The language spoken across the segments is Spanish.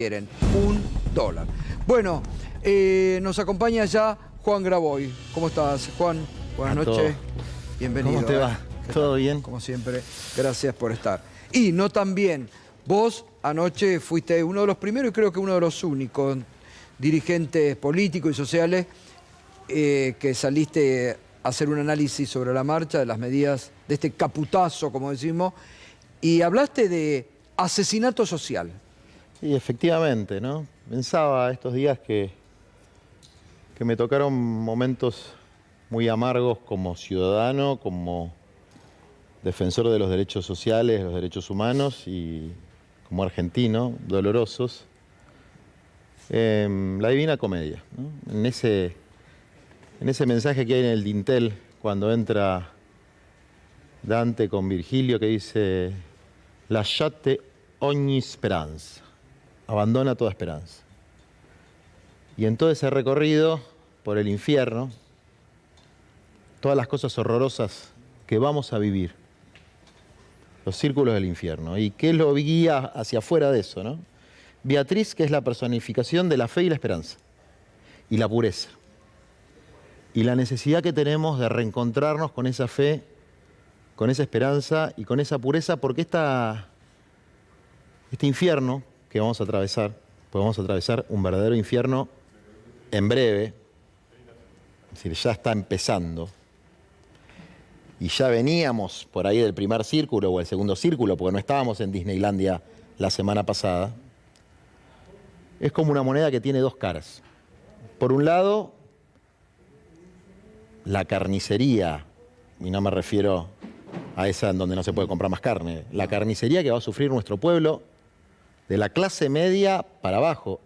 quieren, $1. Bueno, nos acompaña ya Juan Graboy. ¿Cómo estás, Juan? Buenas noches. Bienvenido. ¿Cómo te va? ¿Todo bien? Como siempre, gracias por estar. Y no tan bien, vos anoche fuiste uno de los primeros y creo que uno de los únicos dirigentes políticos y sociales que saliste a hacer un análisis sobre la marcha, de las medidas de este caputazo, como decimos, y hablaste de asesinato social. Sí, efectivamente, ¿no? Pensaba estos días que me tocaron momentos muy amargos como ciudadano, como defensor de los derechos sociales, los derechos humanos y como argentino, dolorosos. La Divina Comedia, ¿no? En ese mensaje que hay en el dintel cuando entra Dante con Virgilio que dice «Lasciate ogni speranza». Abandona toda esperanza. Y en todo ese recorrido por el infierno, todas las cosas horrorosas que vamos a vivir, los círculos del infierno. ¿Y qué lo guía hacia afuera de eso, no? Beatriz, que es la personificación de la fe y la esperanza, y la pureza. Y la necesidad que tenemos de reencontrarnos con esa fe, con esa esperanza y con esa pureza, porque este infierno que vamos a atravesar, pues vamos a atravesar un verdadero infierno en breve, es decir, ya está empezando, y ya veníamos por ahí del primer círculo o el segundo círculo, porque no estábamos en Disneylandia la semana pasada. Es como una moneda que tiene dos caras. Por un lado, la carnicería, y no me refiero a esa en donde no se puede comprar más carne, la carnicería que va a sufrir nuestro pueblo, de la clase media para abajo.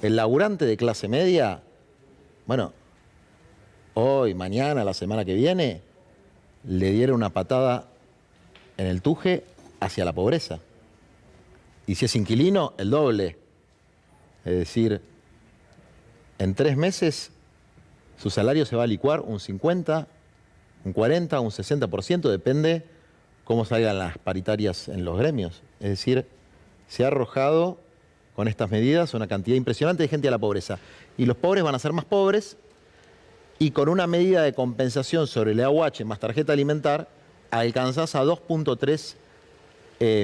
El laburante de clase media, bueno, hoy, mañana, la semana que viene, le dieron una patada en el tuje hacia la pobreza. Y si es inquilino, el doble. Es decir, en 3 meses su salario se va a licuar un 50, un 40, un 60%, depende cómo salgan las paritarias en los gremios. Es decir, se ha arrojado con estas medidas una cantidad impresionante de gente a la pobreza. Y los pobres van a ser más pobres y con una medida de compensación sobre el AUH más tarjeta alimentar alcanzás a 2.3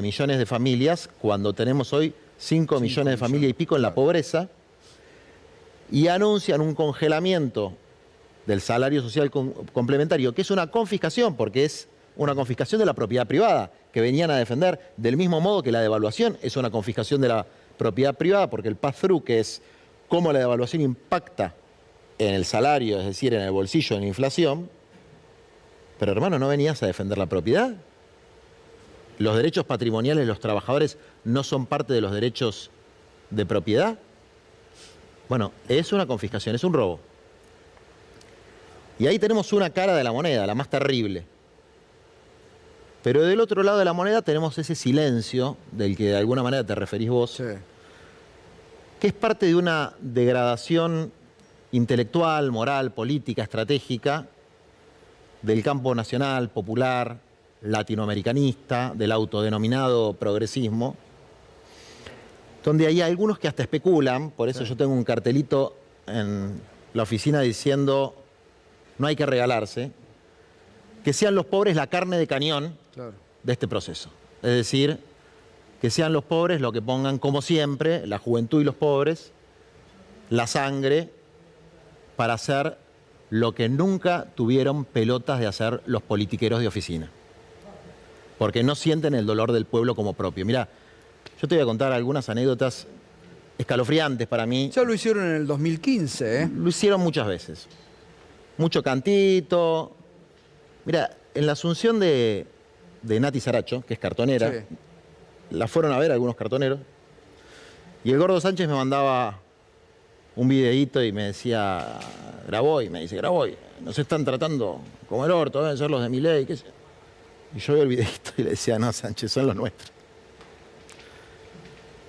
millones de familias cuando tenemos hoy 5 millones de familias y pico en la pobreza, y anuncian un congelamiento del salario social complementario, que es una confiscación, porque es una confiscación de la propiedad privada, que venían a defender del mismo modo que la devaluación es una confiscación de la propiedad privada, porque el pass-through, que es cómo la devaluación impacta en el salario, es decir, en el bolsillo, en la inflación. Pero hermano, ¿no venías a defender la propiedad? ¿Los derechos patrimoniales de los trabajadores no son parte de los derechos de propiedad? Bueno, es una confiscación, es un robo. Y ahí tenemos una cara de la moneda, la más terrible. Pero del otro lado de la moneda tenemos ese silencio del que de alguna manera te referís vos, sí, que es parte de una degradación intelectual, moral, política, estratégica del campo nacional, popular, latinoamericanista, del autodenominado progresismo, donde hay algunos que hasta especulan, por eso sí, yo tengo un cartelito en la oficina diciendo no hay que regalarse, que sean los pobres la carne de cañón, claro, de este proceso. Es decir, que sean los pobres lo que pongan, como siempre, la juventud y los pobres, la sangre, para hacer lo que nunca tuvieron pelotas de hacer los politiqueros de oficina. Porque no sienten el dolor del pueblo como propio. Mirá, yo te voy a contar algunas anécdotas escalofriantes para mí. Ya lo hicieron en el 2015, ¿eh? Lo hicieron muchas veces. Mucho cantito. Mira, en la asunción de Nati Saracho, que es cartonera, sí, la fueron a ver algunos cartoneros, y el Gordo Sánchez me mandaba un videíto y me decía, Graboy, nos están tratando como el orto, deben ser los de Milei, qué sé. Y yo vi el videíto y le decía, no, Sánchez, son los nuestros.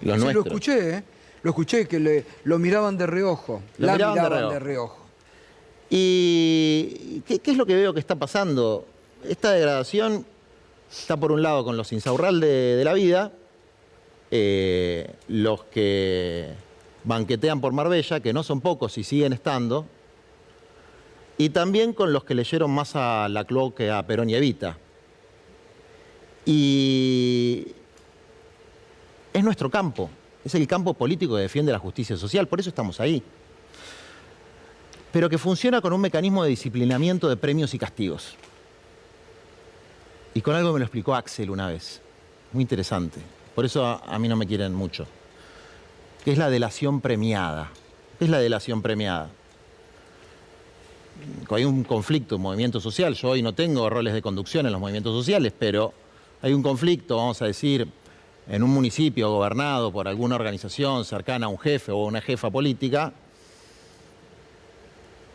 Los sí, nuestros. Lo escuché, ¿eh? Lo escuché, que lo miraban de reojo. La miraban de reojo. ¿Y qué es lo que veo que está pasando? Esta degradación está por un lado con los Insaurralde de la vida, los que banquetean por Marbella, que no son pocos y siguen estando, y también con los que leyeron más a Laclau que a Perón y Evita. Y es nuestro campo, es el campo político que defiende la justicia social, por eso estamos ahí. Pero que funciona con un mecanismo de disciplinamiento de premios y castigos. Y con algo me lo explicó Axel una vez, muy interesante. Por eso a mí no me quieren mucho. Que es la delación premiada. ¿Qué es la delación premiada? Hay un conflicto, un movimiento social. Yo hoy no tengo roles de conducción en los movimientos sociales, pero hay un conflicto, vamos a decir, en un municipio gobernado por alguna organización cercana a un jefe o una jefa política,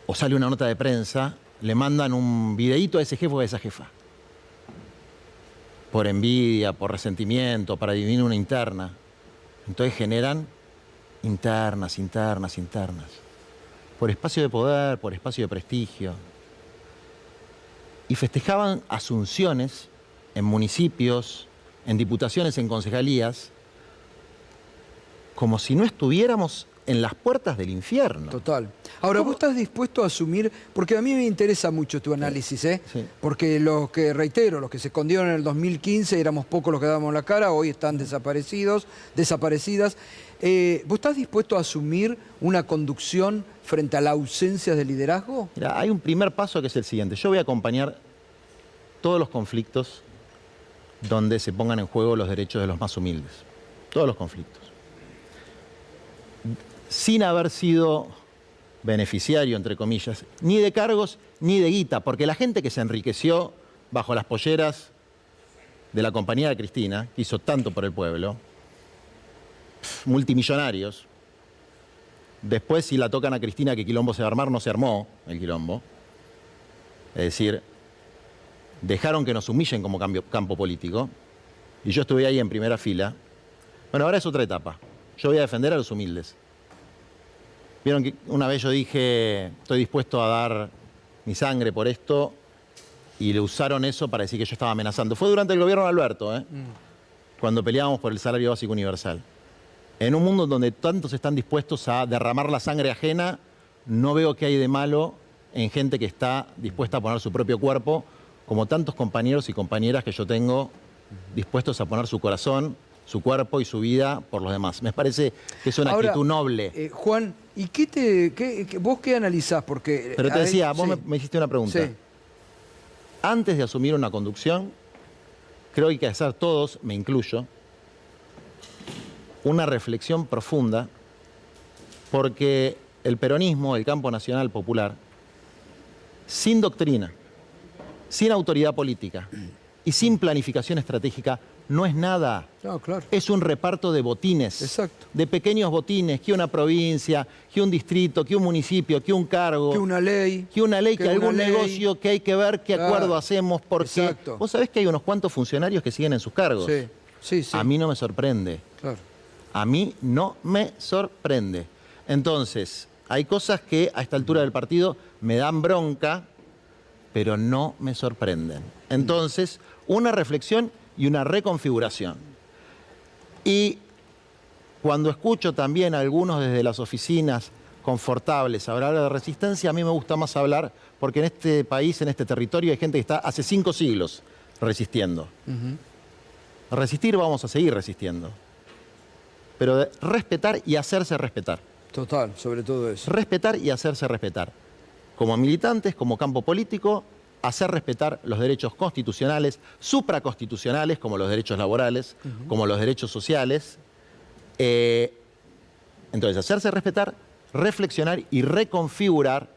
o sale una nota de prensa, le mandan un videíto a ese jefe o a esa jefa. Por envidia, por resentimiento, para dividir una interna. Entonces generan internas. Por espacio de poder, por espacio de prestigio. Y festejaban asunciones en municipios, en diputaciones, en concejalías, como si no estuviéramos en las puertas del infierno. Total. Ahora, ¿vos estás dispuesto a asumir? Porque a mí me interesa mucho tu análisis, ¿eh? Sí. Porque los que, reitero, los que se escondieron en el 2015, éramos pocos los que dábamos la cara, hoy están desaparecidas. ¿Vos estás dispuesto a asumir una conducción frente a la ausencia de liderazgo? Mira, hay un primer paso que es el siguiente. Yo voy a acompañar todos los conflictos donde se pongan en juego los derechos de los más humildes. Todos los conflictos. Sin haber sido beneficiario, entre comillas, ni de cargos ni de guita, porque la gente que se enriqueció bajo las polleras de la compañía de Cristina, que hizo tanto por el pueblo, multimillonarios, después si la tocan a Cristina que quilombo se va a armar, no se armó el quilombo. Es decir, dejaron que nos humillen como campo político, y yo estuve ahí en primera fila. Bueno, ahora es otra etapa. Yo voy a defender a los humildes. Vieron que una vez yo dije, estoy dispuesto a dar mi sangre por esto, y le usaron eso para decir que yo estaba amenazando. Fue durante el gobierno de Alberto, cuando peleábamos por el salario básico universal. En un mundo donde tantos están dispuestos a derramar la sangre ajena, no veo qué hay de malo en gente que está dispuesta a poner su propio cuerpo, como tantos compañeros y compañeras que yo tengo dispuestos a poner su corazón, su cuerpo y su vida por los demás. Me parece que es una actitud noble. Juan, ¿y vos qué analizás? Porque, pero te decía, vos me hiciste una pregunta. Sí. Antes de asumir una conducción, creo que hay que hacer todos, me incluyo, una reflexión profunda, porque el peronismo, el campo nacional popular, sin doctrina, sin autoridad política y sin planificación estratégica, no es nada. No, claro. Es un reparto de botines. Exacto. De pequeños botines, que una provincia, que un distrito, que un municipio, que un cargo. Que una ley. Que algún negocio, que hay que ver qué acuerdo hacemos, porque exacto. Vos sabés que hay unos cuantos funcionarios que siguen en sus cargos. Sí. A mí no me sorprende. Claro. A mí no me sorprende. Entonces, hay cosas que a esta altura del partido me dan bronca, pero no me sorprenden. Entonces, una reflexión y una reconfiguración. Y cuando escucho también a algunos desde las oficinas confortables hablar de resistencia, a mí me gusta más hablar, porque en este país, en este territorio, hay gente que está hace 5 siglos resistiendo. Resistir, vamos a seguir resistiendo. Pero de respetar y hacerse respetar. Total, sobre todo eso. Respetar y hacerse respetar. Como militantes, como campo político, hacer respetar los derechos constitucionales, supraconstitucionales, como los derechos laborales, como los derechos sociales. Entonces, hacerse respetar, reflexionar y reconfigurar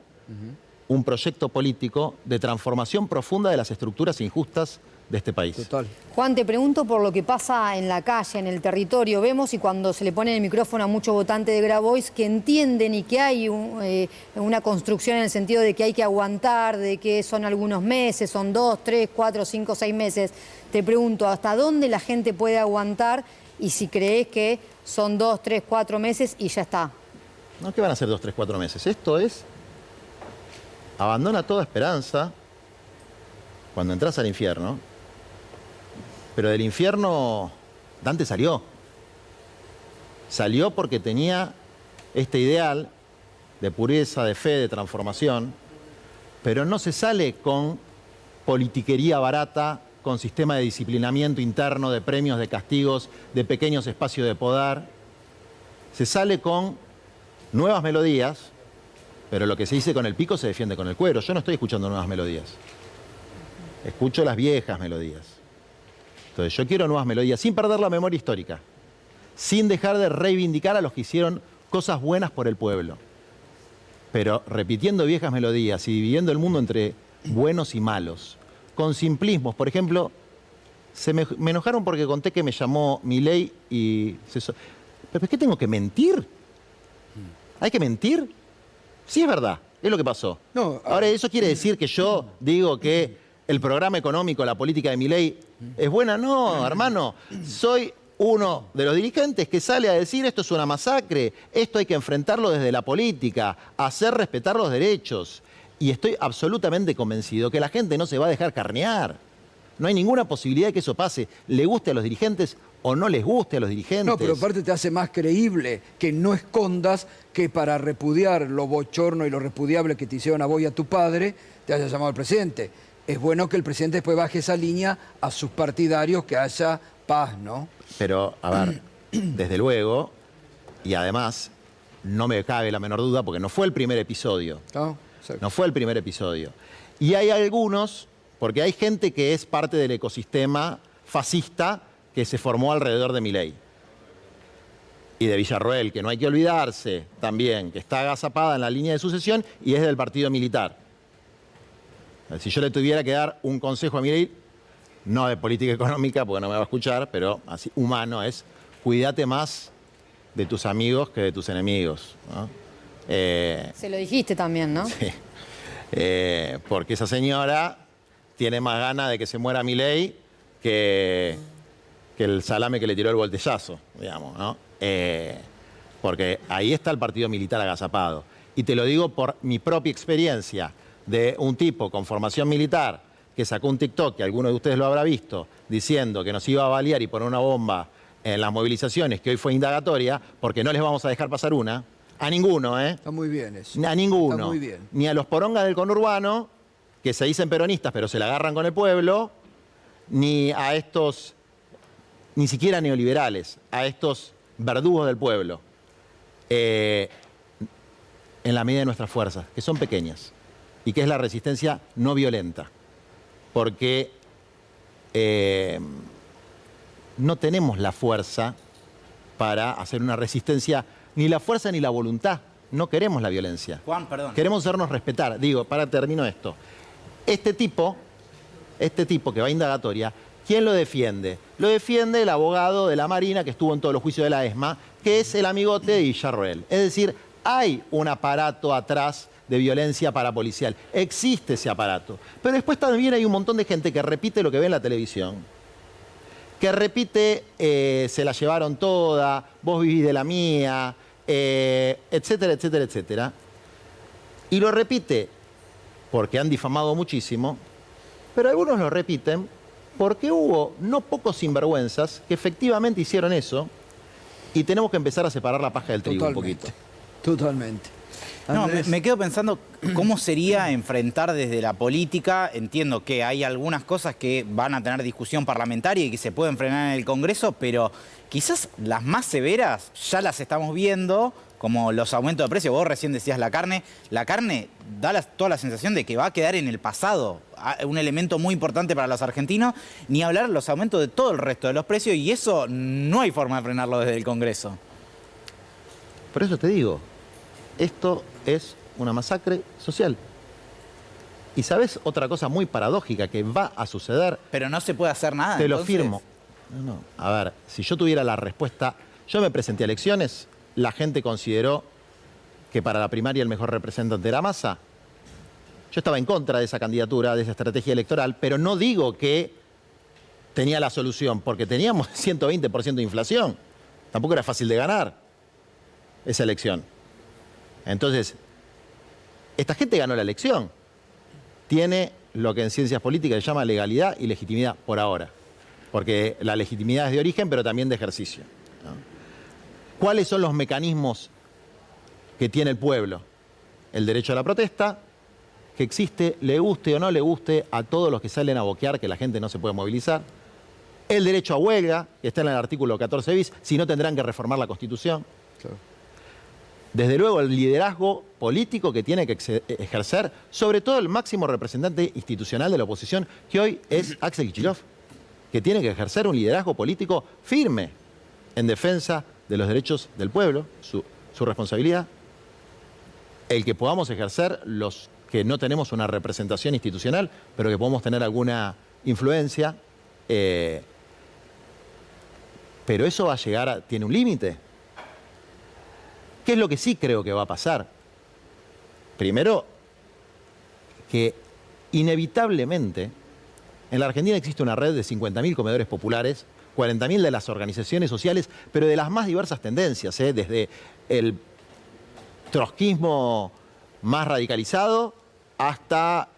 un proyecto político de transformación profunda de las estructuras injustas de este país. Total. Juan, te pregunto por lo que pasa en la calle, en el territorio. Vemos, y cuando se le pone el micrófono a muchos votantes de Grabois, que entienden y que hay una construcción en el sentido de que hay que aguantar, de que son algunos meses, son 2, 3, 4, 5, 6 meses. Te pregunto, ¿hasta dónde la gente puede aguantar? Y si crees que son 2, 3, 4 meses y ya está. No, ¿qué van a ser 2, 3, 4 meses? Esto es, abandona toda esperanza cuando entras al infierno. Pero del infierno Dante salió. Salió porque tenía este ideal de pureza, de fe, de transformación, pero no se sale con politiquería barata, con sistema de disciplinamiento interno, de premios, de castigos, de pequeños espacios de poder. Se sale con nuevas melodías, pero lo que se dice con el pico se defiende con el cuero. Yo no estoy escuchando nuevas melodías. Escucho las viejas melodías. Entonces yo quiero nuevas melodías, sin perder la memoria histórica, sin dejar de reivindicar a los que hicieron cosas buenas por el pueblo, pero repitiendo viejas melodías y dividiendo el mundo entre buenos y malos, con simplismos. Por ejemplo, me enojaron porque conté que me llamó Milei y... ¿Pero qué tengo que mentir? ¿Hay que mentir? Sí, es verdad, es lo que pasó. No, ahora, ¿eso quiere decir que yo digo que el programa económico, la política de Milei es buena? No, hermano, soy uno de los dirigentes que sale a decir esto es una masacre, esto hay que enfrentarlo desde la política, hacer respetar los derechos. Y estoy absolutamente convencido que la gente no se va a dejar carnear. No hay ninguna posibilidad de que eso pase, le guste a los dirigentes o no les guste a los dirigentes. No, pero aparte te hace más creíble que no escondas que para repudiar lo bochorno y lo repudiable que te hicieron a vos y a tu padre, te haya llamado al presidente. Es bueno que el presidente después baje esa línea a sus partidarios, que haya paz, ¿no? Pero, a ver, desde luego, y además, no me cabe la menor duda, porque no fue el primer episodio. No fue el primer episodio. Y hay algunos, porque hay gente que es parte del ecosistema fascista que se formó alrededor de Milei. Y de Villarroel, que no hay que olvidarse también, que está agazapada en la línea de sucesión y es del partido militar. Si yo le tuviera que dar un consejo a Milei, no de política económica, porque no me va a escuchar, pero así humano, es cuídate más de tus amigos que de tus enemigos, ¿no? Se lo dijiste también, ¿no? Sí. Porque esa señora tiene más ganas de que se muera Milei que el salame que le tiró el voltellazo, digamos, ¿no? Porque ahí está el partido militar agazapado. Y te lo digo por mi propia experiencia de un tipo con formación militar que sacó un TikTok, que alguno de ustedes lo habrá visto, diciendo que nos iba a balear y poner una bomba en las movilizaciones, que hoy fue indagatoria, porque no les vamos a dejar pasar una. A ninguno, ¿eh? Está muy bien eso. A ninguno. Está muy bien. Ni a los porongas del conurbano, que se dicen peronistas pero se la agarran con el pueblo, ni a estos, ni siquiera neoliberales, a estos verdugos del pueblo. En la medida de nuestras fuerzas, que son pequeñas, y que es la resistencia no violenta. Porque no tenemos la fuerza para hacer una resistencia, ni la fuerza ni la voluntad. No queremos la violencia. Juan, perdón. Queremos hacernos respetar. Digo, termino esto. Este tipo que va a indagatoria, ¿quién lo defiende? Lo defiende el abogado de la Marina que estuvo en todos los juicios de la ESMA, que es el amigote de Villarroel. Es decir, hay un aparato atrás de violencia parapolicial. Existe ese aparato. Pero después también hay un montón de gente que repite lo que ve en la televisión. Que repite, se la llevaron toda, vos vivís de la mía, etcétera, etcétera, etcétera. Y lo repite porque han difamado muchísimo, pero algunos lo repiten porque hubo no pocos sinvergüenzas que efectivamente hicieron eso y tenemos que empezar a separar la paja del trigo un poquito. Totalmente. No, Andrés. me quedo pensando cómo sería enfrentar desde la política. Entiendo que hay algunas cosas que van a tener discusión parlamentaria y que se pueden frenar en el Congreso, pero quizás las más severas ya las estamos viendo, como los aumentos de precio. Vos recién decías la carne da toda la sensación de que va a quedar en el pasado, un elemento muy importante para los argentinos, ni hablar los aumentos de todo el resto de los precios, y eso no hay forma de frenarlo desde el Congreso. Por eso te digo, esto es una masacre social. Y ¿sabes otra cosa muy paradójica que va a suceder? Pero no se puede hacer nada. Te lo entonces. firmo. No. A ver, si yo tuviera la respuesta... Yo me presenté a elecciones, la gente consideró que para la primaria el mejor representante era Massa. Yo estaba en contra de esa candidatura, de esa estrategia electoral, pero no digo que tenía la solución, porque teníamos 120% de inflación. Tampoco era fácil de ganar esa elección. Entonces, esta gente ganó la elección. Tiene lo que en ciencias políticas se llama legalidad y legitimidad por ahora. Porque la legitimidad es de origen, pero también de ejercicio, ¿no? ¿Cuáles son los mecanismos que tiene el pueblo? El derecho a la protesta, que existe, le guste o no le guste a todos los que salen a boquear que la gente no se puede movilizar. El derecho a huelga, que está en el artículo 14 bis, si no tendrán que reformar la Constitución. Claro. Desde luego el liderazgo político que tiene que ejercer, sobre todo el máximo representante institucional de la oposición, que hoy es Axel Kicillof, que tiene que ejercer un liderazgo político firme en defensa de los derechos del pueblo, su responsabilidad. El que podamos ejercer los que no tenemos una representación institucional, pero que podemos tener alguna influencia, pero eso va a llegar tiene un límite. ¿Qué es lo que sí creo que va a pasar? Primero, que inevitablemente en la Argentina existe una red de 50.000 comedores populares, 40.000 de las organizaciones sociales, pero de las más diversas tendencias, desde el trotskismo más radicalizado hasta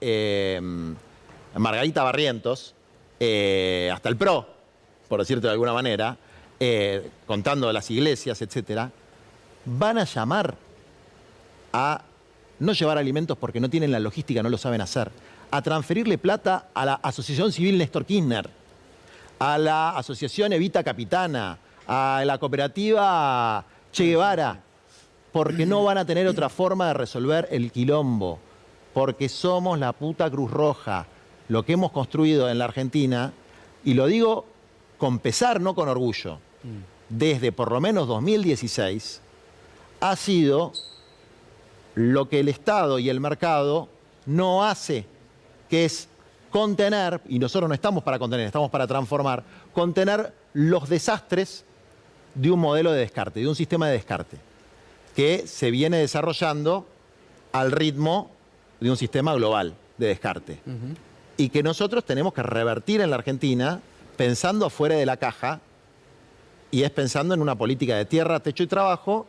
Margarita Barrientos, hasta el PRO, por decirte de alguna manera, contando las iglesias, etcétera, van a llamar a no llevar alimentos porque no tienen la logística, no lo saben hacer, a transferirle plata a la Asociación Civil Néstor Kirchner, a la Asociación Evita Capitana, a la cooperativa Che Guevara, porque no van a tener otra forma de resolver el quilombo, porque somos la puta Cruz Roja, lo que hemos construido en la Argentina, y lo digo con pesar, no con orgullo, desde por lo menos 2016, ha sido lo que el Estado y el mercado no hace, que es contener, y nosotros no estamos para contener, estamos para transformar, contener los desastres de un modelo de descarte, de un sistema de descarte, que se viene desarrollando al ritmo de un sistema global de descarte. Y que nosotros tenemos que revertir en la Argentina pensando afuera de la caja, y es pensando en una política de tierra, techo y trabajo,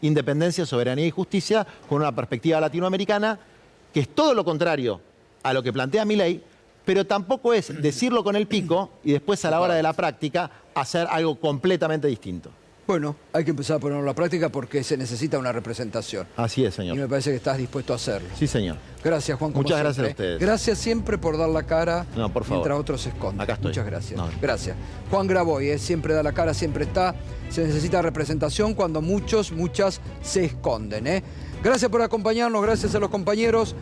independencia, soberanía y justicia, con una perspectiva latinoamericana, que es todo lo contrario a lo que plantea Milei, pero tampoco es decirlo con el pico y después a la hora de la práctica hacer algo completamente distinto. Bueno, hay que empezar a ponerlo en la práctica porque se necesita una representación. Así es, Y señor. me parece que estás dispuesto a hacerlo. Sí, señor. Gracias, Juan. como Muchas gracias siempre. a ustedes. Gracias siempre por dar la cara No, por favor. mientras otros se esconden. Acá estoy. Muchas gracias. No. Gracias. Juan Graboy, siempre da la cara, siempre está. Se necesita representación cuando muchas se esconden. Gracias por acompañarnos, gracias a los compañeros.